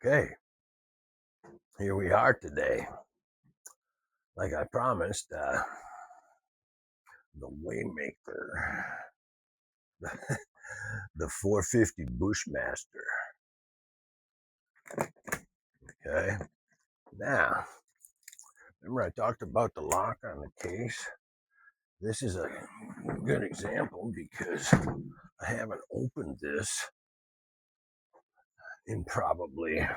Okay, here we are today. Like I promised, the Waymaker, the 450 Bushmaster. Okay, now remember I talked about the lock on the case. This is a good example because I haven't opened this in probably 5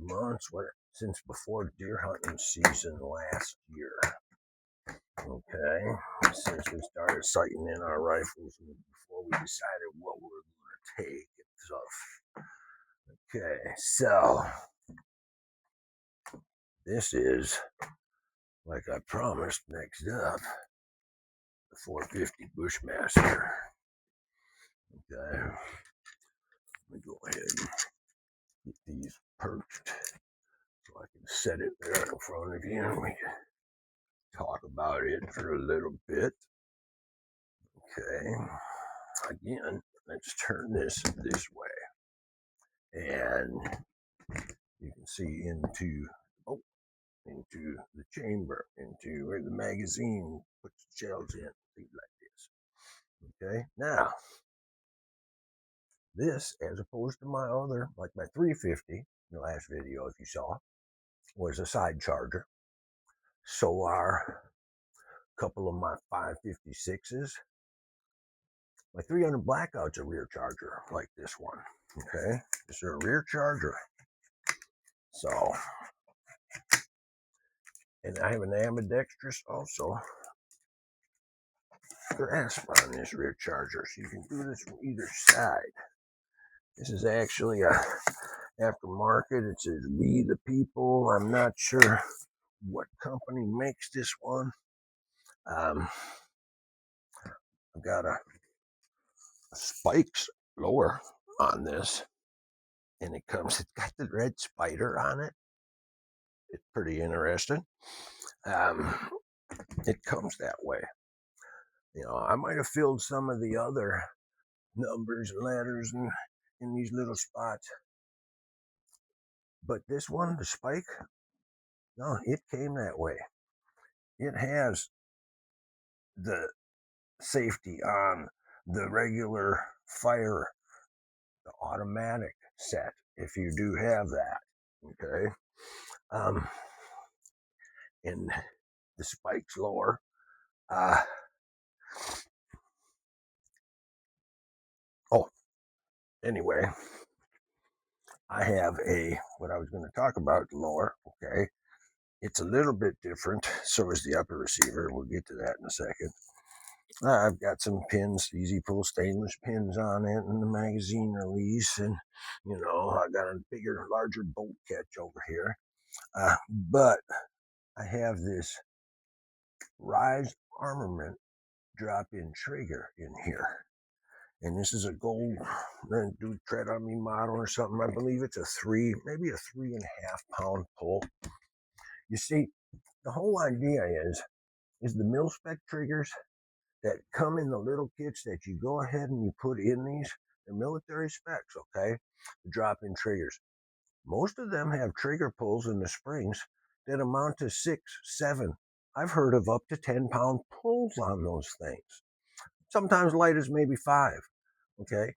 months, since before deer hunting season last year. Okay, since we started sighting in our rifles and before we decided what we were going to take and stuff. Okay, so this is, like I promised, next up, the 450 Bushmaster. Okay, let me go ahead and get these perched so I can set it there in front of you and we can talk about it for a little bit. Okay, again, let's turn this way. And you can see into the chamber, into where the magazine puts the shells in, things like this. Okay, now this, as opposed to my other, like my 350, in the last video, if you saw, was a side charger. So are a couple of my 556s. My 300 Blackout's a rear charger, like this one. Okay, this is a rear charger. So, and I have an ambidextrous also grasp on this rear charger, so you can do this from either side. This is actually a aftermarket. It says "We the People." I'm not sure what company makes this one. I've got a spikes lower on this, and it's got the red spider on it. It's pretty interesting. It comes that way. You know, I might have filled some of the other numbers and letters and in these little spots, but this one, the spike, no, it came that way. It has the safety on the regular fire, the automatic set, if you do have that. Okay, and the spikes lower. Oh, anyway, I have what I was going to talk about lower. Okay, it's a little bit different. So is the upper receiver. We'll get to that in a second. I've got some pins, easy pull stainless pins on it, and the magazine release, and I got a bigger, larger bolt catch over here. But I have this Rise Armament drop-in trigger in here, and this is a gold do tread on me model or something. I believe it's maybe a 3.5 pound pull. You see, the whole idea is the mil spec triggers that come in the little kits that you go ahead and you put in these. They're military specs, okay? The drop-in triggers. Most of them have trigger pulls in the springs that amount to 6, 7. I've heard of up to 10-pound pulls on those things. Sometimes light as maybe 5, okay?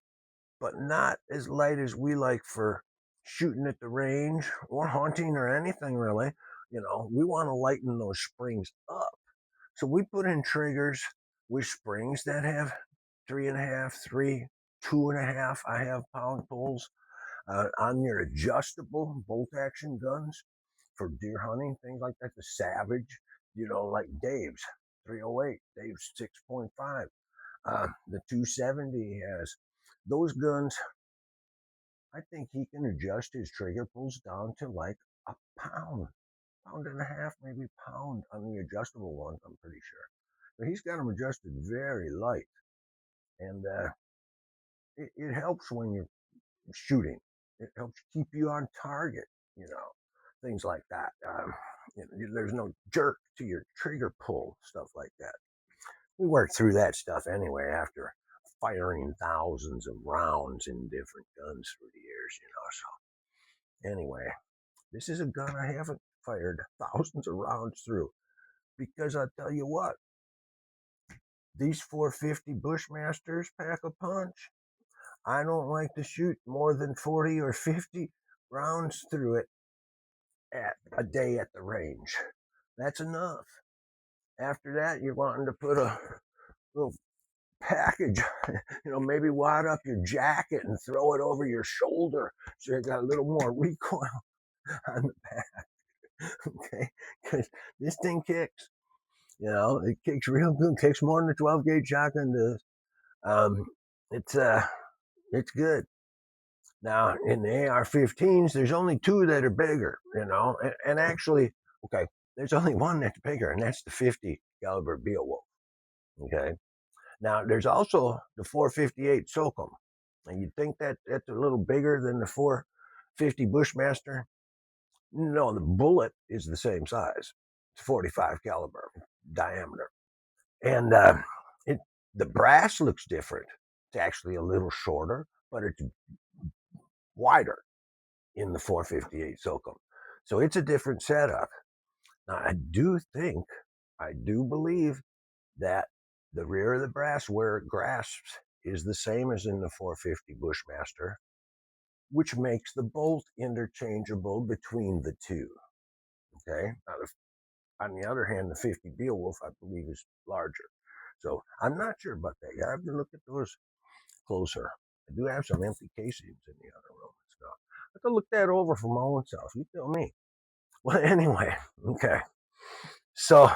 But not as light as we like for shooting at the range or hunting or anything really. We want to lighten those springs up. So we put in triggers with springs that have 3.5, 3, 2.5, I have pound pulls on your adjustable bolt action guns for deer hunting, things like that. The Savage, like Dave's 308, Dave's 6.5. The 270 has those guns. I think he can adjust his trigger pulls down to like a pound and a half, maybe pound on the adjustable ones, I'm pretty sure. But he's got them adjusted very light, and it helps when you're shooting. It helps keep you on target, things like that. There's no jerk to your trigger pull, stuff like that. We worked through that stuff anyway after firing thousands of rounds in different guns through the So anyway, this is a gun I haven't fired thousands of rounds through because I tell you what, these 450 Bushmasters pack a punch. I don't like to shoot more than 40 or 50 rounds through it at a day at the range. That's enough. After that, you're wanting to put a little package, maybe wad up your jacket and throw it over your shoulder so you got a little more recoil on the back. Okay, because this thing kicks. It kicks real good. Kicks more than a 12 gauge shotgun does. Um, it's it's good. Now in the AR-15s, there's only two that are bigger. And actually, okay, there's only one that's bigger, and that's the 50 caliber Beowulf. Okay. Now there's also the 458 Socom, and you'd think that that's a little bigger than the 450 Bushmaster. No, the bullet is the same size. It's 45 caliber diameter, and it the brass looks different. It's actually a little shorter, but it's wider in the 458 Socom. So it's a different setup. Now I do believe that the rear of the brass where it grasps is the same as in the 450 Bushmaster, which makes the bolt interchangeable between the two. Okay. Now, on the other hand, the 50 Beowulf, I believe, is larger. So I'm not sure about that. You have to look at those closer. I do have some empty casings in the other room and stuff. I have to look that over for my own self. You tell me. Well, anyway, okay. So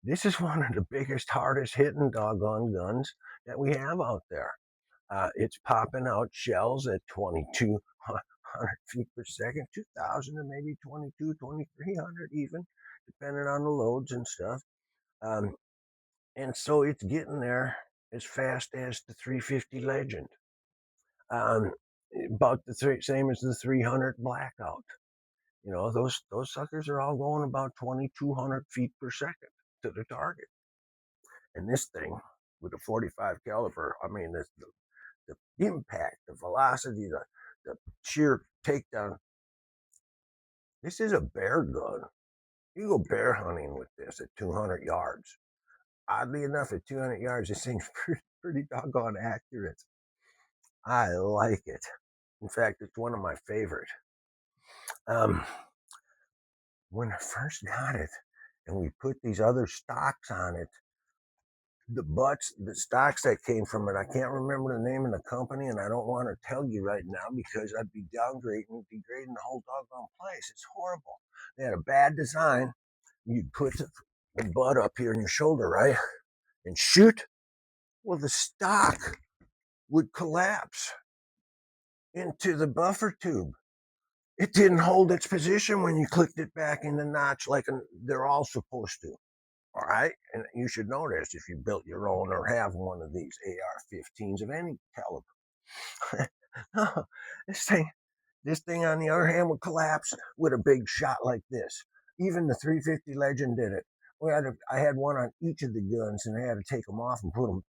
this is one of the biggest, hardest hitting doggone guns that we have out there. It's popping out shells at 2,200 feet per second, 2,000 to maybe 22, 2,300 even, depending on the loads and stuff. And so it's getting there as fast as the 350 Legend. Um, about the same as the 300 Blackout. Those suckers are all going about 2,200 feet per second to the target. And this thing with a 45 caliber, I mean, the impact, the velocity, the sheer takedown. This is a bear gun. You go bear hunting with this at 200 yards. Oddly enough, at 200 yards, this thing's pretty doggone accurate. I like it. In fact, it's one of my favorite. When I first got it, and we put these other stocks on it, the stocks that came from it, I can't remember the name of the company, and I don't want to tell you right now because I'd be degrading the whole doggone place. It's horrible. They had a bad design. You'd put the butt up here in your shoulder, right? And shoot. Well, the stock would collapse into the buffer tube. It didn't hold its position when you clicked it back in the notch like they're all supposed to. All right. And you should know this if you built your own or have one of these AR-15s of any caliber. No, this thing, on the other hand, would collapse with a big shot like this. Even the 350 Legend did it. I had one on each of the guns, and I had to take them off and put them.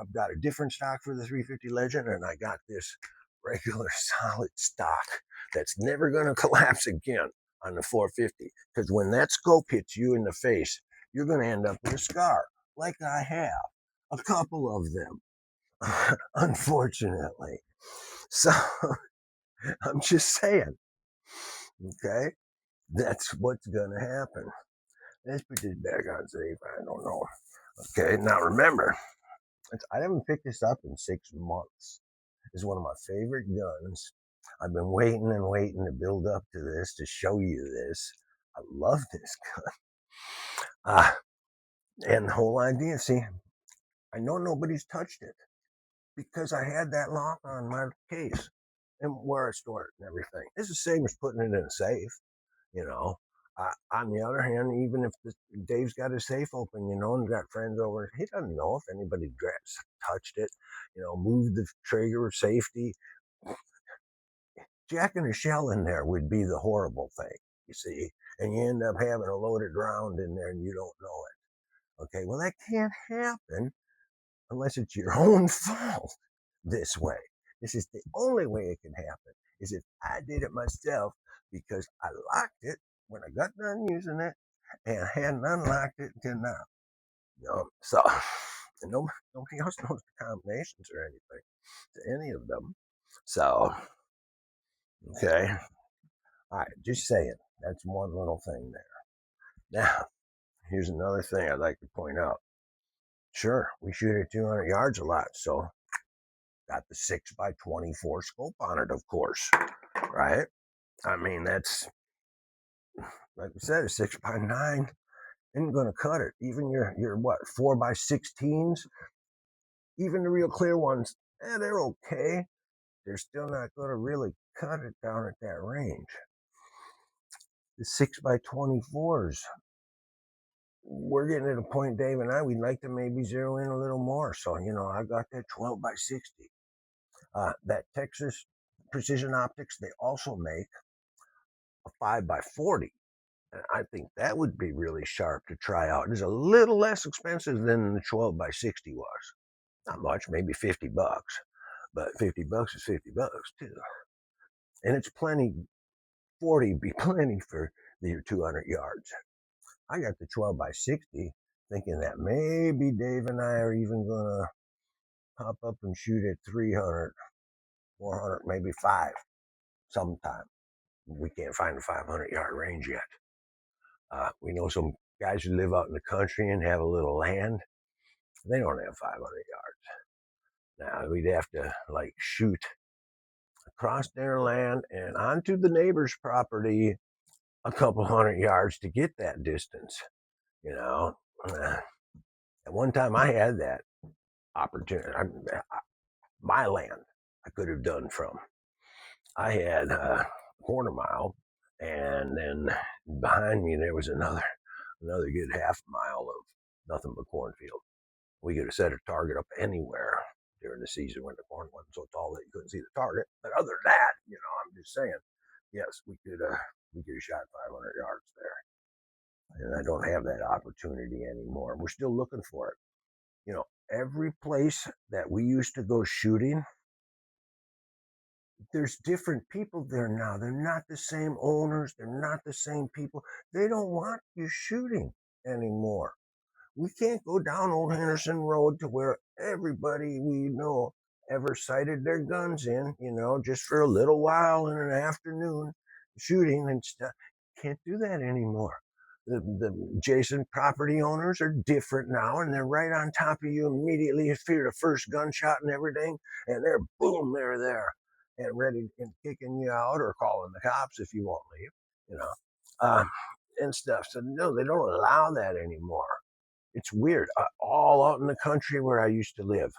I've got a different stock for the 350 Legend, and I got this regular solid stock that's never going to collapse again on the 450. Because when that scope hits you in the face, you're going to end up with a scar, like I have a couple of them, unfortunately. So I'm just saying, okay, that's what's going to happen. Let's put this back on safe. I don't know. Okay, now remember, I haven't picked this up in 6 months. It's one of my favorite guns. I've been waiting and waiting to build up to this, to show you this. I love this gun. And the whole idea, see, I know nobody's touched it because I had that lock on my case and where I store it and everything. It's the same as putting it in a safe, you know. On the other hand, even if Dave's got his safe open, and got friends over, he doesn't know if anybody touched it, moved the trigger safety. Jacking a shell in there would be the horrible thing, you see, and you end up having a loaded round in there and you don't know it. Okay, well, that can't happen unless it's your own fault this way. This is the only way it can happen, is if I did it myself because I locked it when I got done using it and I hadn't unlocked it until now. So and nobody else knows the combinations or anything to any of them. So, okay. All right, just saying. That's one little thing there. Now, here's another thing I'd like to point out. Sure, we shoot at 200 yards a lot, so got the 6x24 scope on it, of course, right? I mean, that's like I said, a 6x9 isn't going to cut it. Even your what 4x16s, even the real clear ones, they're okay. They're still not going to really cut it down at that range. The 6x24s, we're getting to the point, Dave and I, we'd like to maybe zero in a little more. So, I got that 12x60. That Texas Precision Optics, they also make a 5x40. And I think that would be really sharp to try out. It's a little less expensive than the 12x60 was. Not much, maybe $50, but $50 is $50 too. And it's plenty, 40 be plenty for your 200 yards. I got the 12x60 thinking that maybe Dave and I are even going to pop up and shoot at 300, 400, maybe 5 sometime. We can't find a 500-yard range yet. We know some guys who live out in the country and have a little land. They don't have 500 yards. Now, we'd have to shoot across their land and onto the neighbor's property a couple hundred yards to get that distance. At one time I had that opportunity. My land I could have done from. I had a quarter mile, and then behind me there was another good half mile of nothing but cornfield. We could have set a target up anywhere during the season when the corn wasn't so tall that you couldn't see the target. But other than that, I'm just saying, yes, we could have shot 500 yards there, and I don't have that opportunity anymore. We're still looking for it. Every place that we used to go shooting, there's different people there now. They're not the same owners. They're not the same people. They don't want you shooting anymore. We can't go down Old Henderson Road to where everybody we know ever sighted their guns in, just for a little while in an afternoon shooting and stuff. Can't do that anymore. The adjacent property owners are different now, and they're right on top of you immediately if you hear the first gunshot and everything, and they're there and ready and kicking you out or calling the cops if you won't leave, and stuff. So no, they don't allow that anymore. It's weird. All out in the country where I used to live.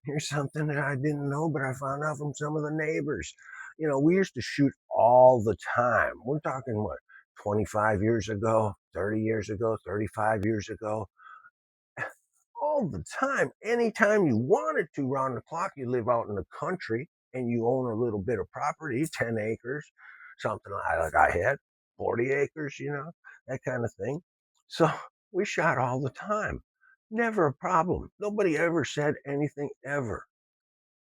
Here's something that I didn't know, but I found out from some of the neighbors. We used to shoot all the time. We're talking what, 25 years ago, 30 years ago, 35 years ago. All the time. Anytime you wanted to, round the clock. You live out in the country and you own a little bit of property, 10 acres, something like I had, 40 acres, that kind of thing. So we shot all the time. Never a problem. Nobody ever said anything ever.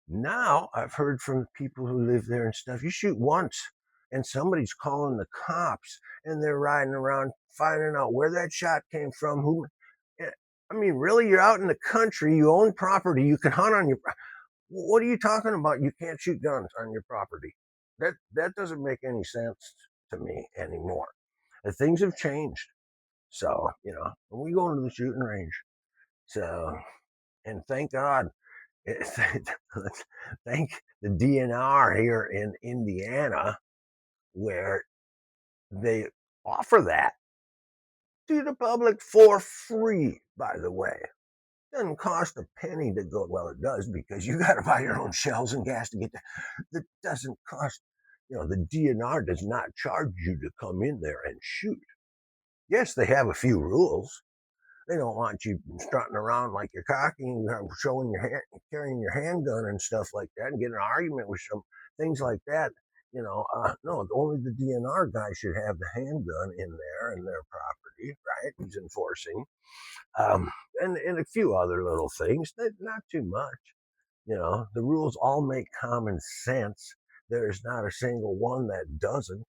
Now I've heard from people who live there and stuff. You shoot once and somebody's calling the cops and they're riding around finding out where that shot came from. I mean, really, you're out in the country, you own property, you can hunt on your. What are you talking about? You can't shoot guns on your property. That doesn't make any sense to me anymore. Things have changed. So, we go to the shooting range. So, and thank God, thank the DNR here in Indiana, where they offer that to the public for free, by the way. Doesn't cost a penny to go. Well, it does because you got to buy your own shells and gas to get there. That doesn't cost. The DNR does not charge you to come in there and shoot. Yes, they have a few rules. They don't want you strutting around like you're cocky and showing your hand, carrying your handgun and stuff like that, and getting an argument with some things like that. No, only the DNR guy should have the handgun in there in their property, right? Who's enforcing, and a few other little things, not too much. The rules all make common sense. There's not a single one that doesn't,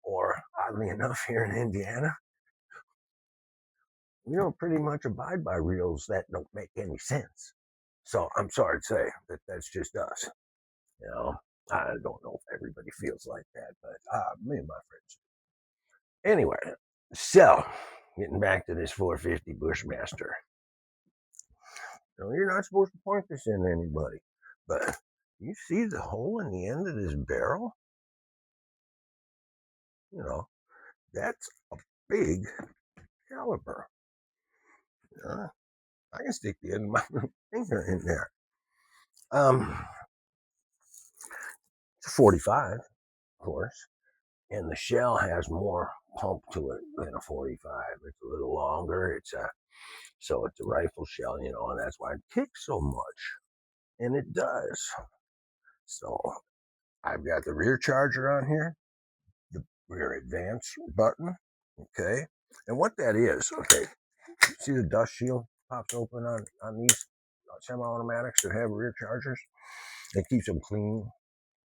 or oddly enough, here in Indiana, we don't pretty much abide by rules that don't make any sense. So I'm sorry to say that that's just us. You know, I don't know if everybody feels like that, but me and my friends. Anyway, so getting back to this 450 Bushmaster. You're not supposed to point this in anybody, but you see the hole in the end of this barrel? You know, that's a big caliber. Uh, I can stick the end of my finger in there. It's a 45, of course, and the shell has more pump to it than a 45. It's a little longer. It's a rifle shell, and that's why it kicks so much, and it does. So I've got the rear charger on here, the rear advance button, okay, and what that is, okay. See the dust shield pops open on these semi-automatics that have rear chargers. It keeps them clean,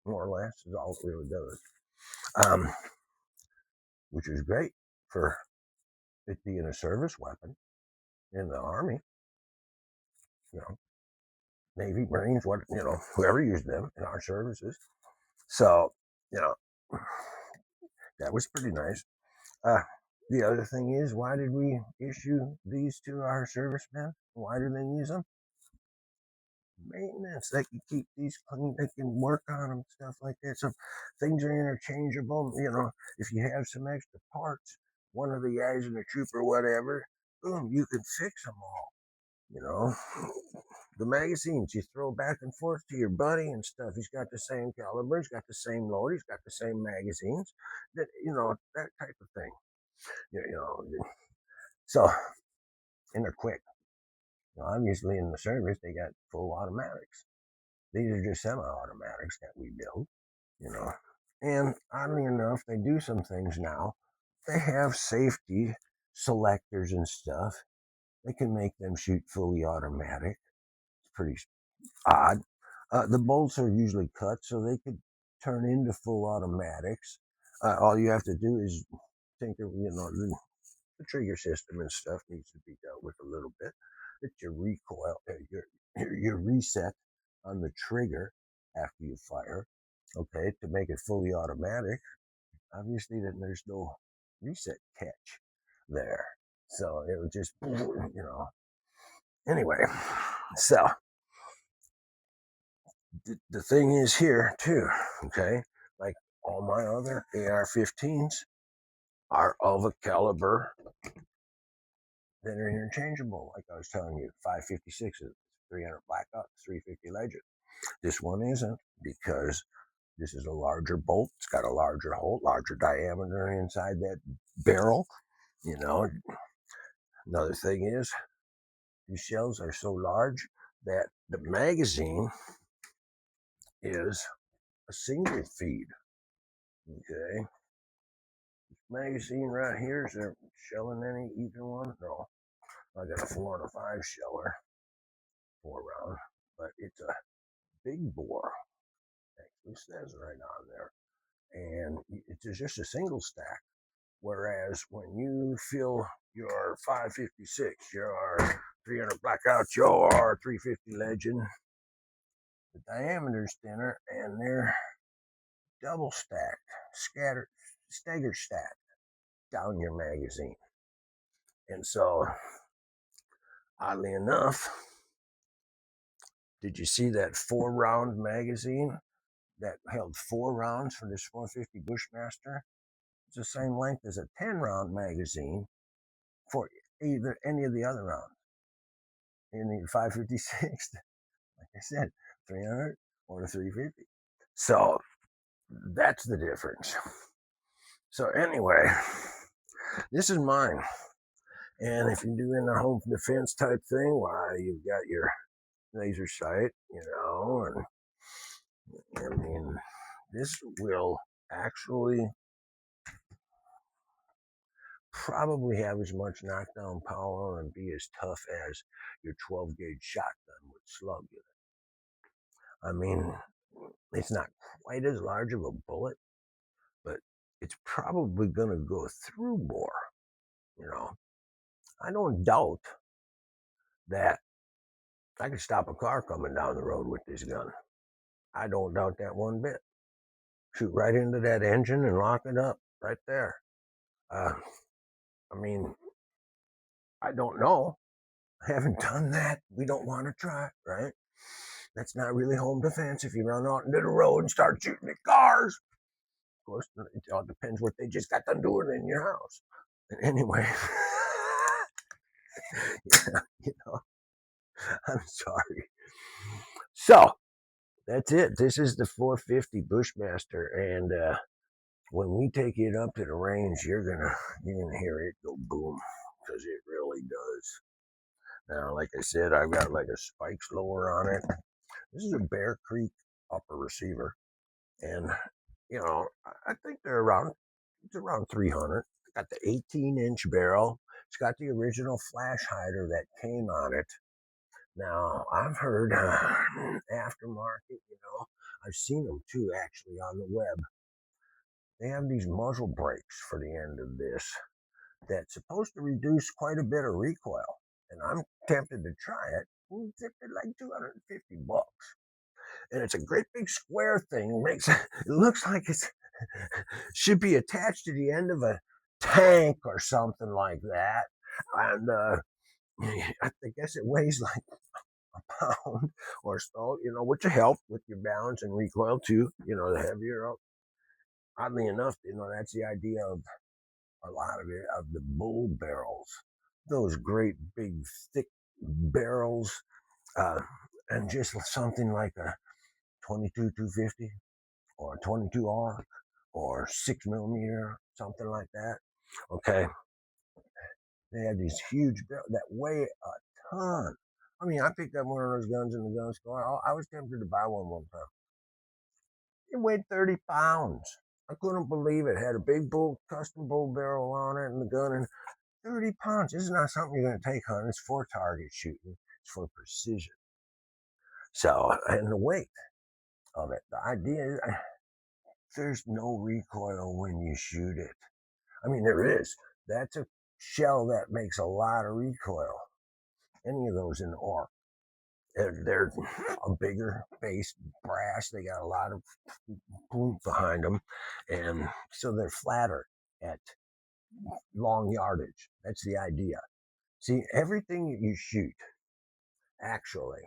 more or less, is all it really does. Which is great for it being a service weapon in the Army, you know, Navy, Marines, whoever used them in our services. So, you know, that was pretty nice. Uh, the other thing is, why did we issue these to our servicemen? Why do they use them? Maintenance. They can keep these clean. They can work on them, stuff like that. So things are interchangeable. If you have some extra parts, one of the guys in the troop or whatever, boom, you can fix them all. You know, the magazines you throw back and forth to your buddy and stuff. He's got the same caliber. He's got the same load. He's got the same magazines. That type of thing. You know, so and they're quick. Obviously, in the service, they got full automatics. These are just semi-automatics that we build. You know, and oddly enough, they do some things now. They have safety selectors and stuff. They can make them shoot fully automatic. It's pretty odd. The bolts are usually cut so they could turn into full automatics. All you have to do is tinker, the trigger system and stuff needs to be dealt with a little bit. It's your recoil, your reset on the trigger after you fire. Okay, to make it fully automatic. Obviously, then there's no reset catch there, so it would just, Anyway, so the thing is here too, okay? Like all my other AR-15s are of a caliber that are interchangeable. Like I was telling you, 556 is 300 Black Ops, 350 Legend. This one isn't because this is a larger bolt. It's got a larger hole, larger diameter inside that barrel. You know, Another thing is these shells are so large that the magazine is a single feed. Okay, magazine right here, is there shelling any even one? No, I got a 4 and a 5 sheller, 4 round, but it's a big bore. Actually says right on there, and it's just a single stack. Whereas when you fill your 556, your 300 Blackout, your 350 Legend, the diameter's thinner and they're double stacked, stagger stacked down your magazine. And so, oddly enough, did you see that 4 round magazine that held 4 rounds for this 450 Bushmaster? It's the same length as a 10 round magazine for either any of the other rounds. In the 556, like I said, 300 or the 350. So that's the difference. So anyway, this is mine. And if you're doing a home defense type thing, why you've got your laser sight, and I mean, this will actually probably have as much knockdown power and be as tough as your 12 gauge shotgun would slug you. I mean, it's not quite as large of a bullet, but it's probably going to go through more. You know, I don't doubt that I could stop a car coming down the road with this gun. I don't doubt that one bit. Shoot right into that engine and lock it up right there. Uh, I mean, I don't know. I haven't done that. We don't want to try, right? That's not really home defense if you run out into the road and start shooting at cars. Of course, it all depends what they just got done doing in your house. And anyway, yeah, you know, I'm sorry. So that's it. This is the 450 Bushmaster, and when we take it up to the range, you're gonna hear it go boom, because it really does. Now, like I said, I've got like a spike slower on it. This is a Bear Creek upper receiver, and I think they're around. It's around 300. It's got the 18-inch barrel. It's got the original flash hider that came on it. Now, I've heard aftermarket. I've seen them too actually on the web. They have these muzzle brakes for the end of this that's supposed to reduce quite a bit of recoil. And I'm tempted to try it. It's like $250. And it's a great big square thing. It looks like it should be attached to the end of a tank or something like that. And I guess it weighs like a pound or so, which will help with your balance and recoil too. The heavier up. Oddly enough, that's the idea of a lot of it, of the bull barrels. Those great big thick barrels, uh, and just something like a 22 250 or 22R or 6 millimeter, something like that. Okay, they had these huge barrels that weigh a ton. I mean, I picked up one of those guns in the gun store. I was tempted to buy one time. It weighed 30 pounds. I couldn't believe it. Had a big custom bull barrel on it and the gun, and 30 pounds. This is not something you're going to take hunting. It's for target shooting. It's for precision. So, and the weight of it. The idea is there's no recoil when you shoot it. I mean, there is. That's a shell that makes a lot of recoil. Any of those in the ARC. They're a bigger base brass. They got a lot of oomph behind them. And so they're flatter at long yardage. That's the idea. See, everything that you shoot, actually,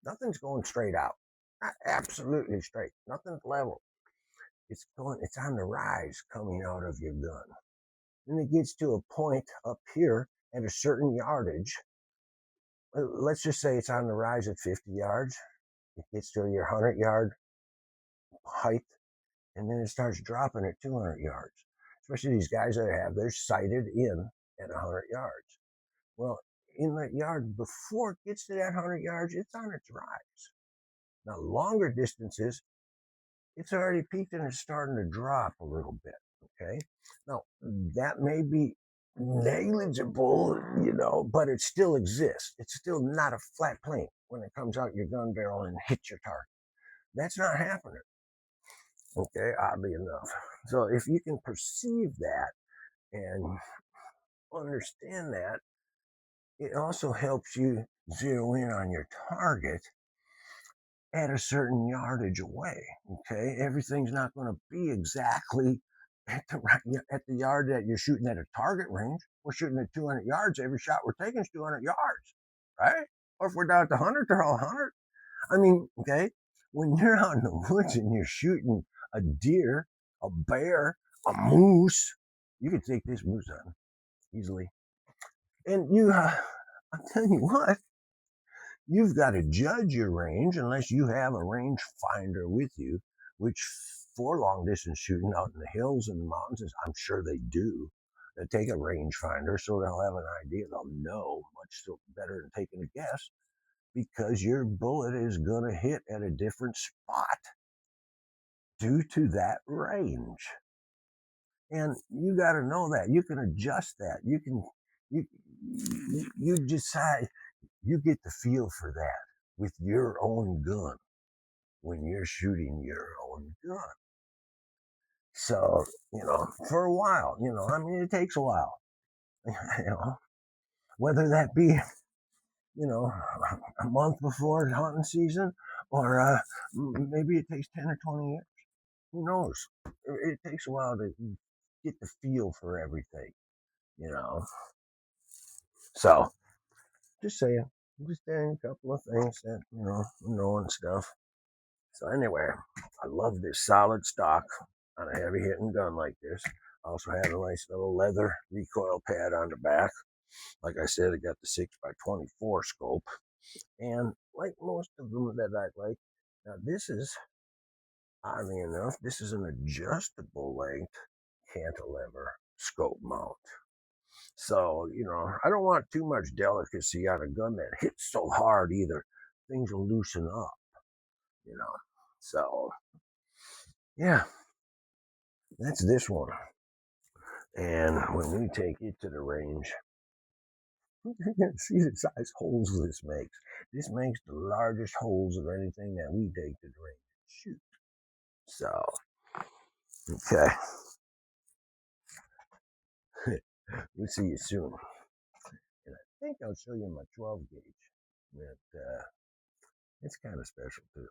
nothing's going straight out. Not absolutely straight. Nothing's level. It's on the rise coming out of your gun. And it gets to a point up here at a certain yardage. Let's just say it's on the rise at 50 yards. It gets to your 100-yard height, and then it starts dropping at 200 yards. Especially these guys that they're sighted in at 100 yards. Well, in that yard, before it gets to that 100 yards, it's on its rise. Now, longer distances, it's already peaked and it's starting to drop a little bit. Okay. Now, that may be negligible, but it still exists. It's still not a flat plane when it comes out your gun barrel and hits your target. That's not happening. Okay, oddly enough. So if you can perceive that and understand that, it also helps you zero in on your target at a certain yardage away. Okay, everything's not going to be exactly at the yard that you're shooting at a target range. We're shooting at 200 yards. Every shot we're taking is 200 yards, right? Or if we're down at the 100, they're all 100. I mean, okay, when you're out in the woods and you're shooting a deer, a bear, a moose, you can take this moose on easily. And I'm telling you what, you've got to judge your range unless you have a range finder with you, which for long distance shooting out in the hills and the mountains, I'm sure they do. They take a range finder so they'll have an idea. They'll know much better than taking a guess, because your bullet is going to hit at a different spot due to that range. And you got to know that. You can adjust that. You decide, you get the feel for that with your own gun. when you're shooting your own gun. So, for a while, I mean, it takes a while, you know, whether that be, a month before hunting season or maybe it takes 10 or 20 years. Who knows? It takes a while to get the feel for everything, you know. So, just saying, just saying a couple of things that, knowing stuff. So, anyway, I love this solid stock on a heavy hitting gun like this. I also have a nice little leather recoil pad on the back. Like I said, I got the 6x24 scope. And like most of them that I like, now this is, oddly enough, this is an adjustable length cantilever scope mount. So, I don't want too much delicacy on a gun that hits so hard either. Things will loosen up, you know. So, yeah, that's this one. And when we take it to the range, you can see the size holes this makes. This makes the largest holes of anything that we take to the range. Shoot. So, okay. We'll see you soon. And I think I'll show you my 12 gauge. That it's kind of special too.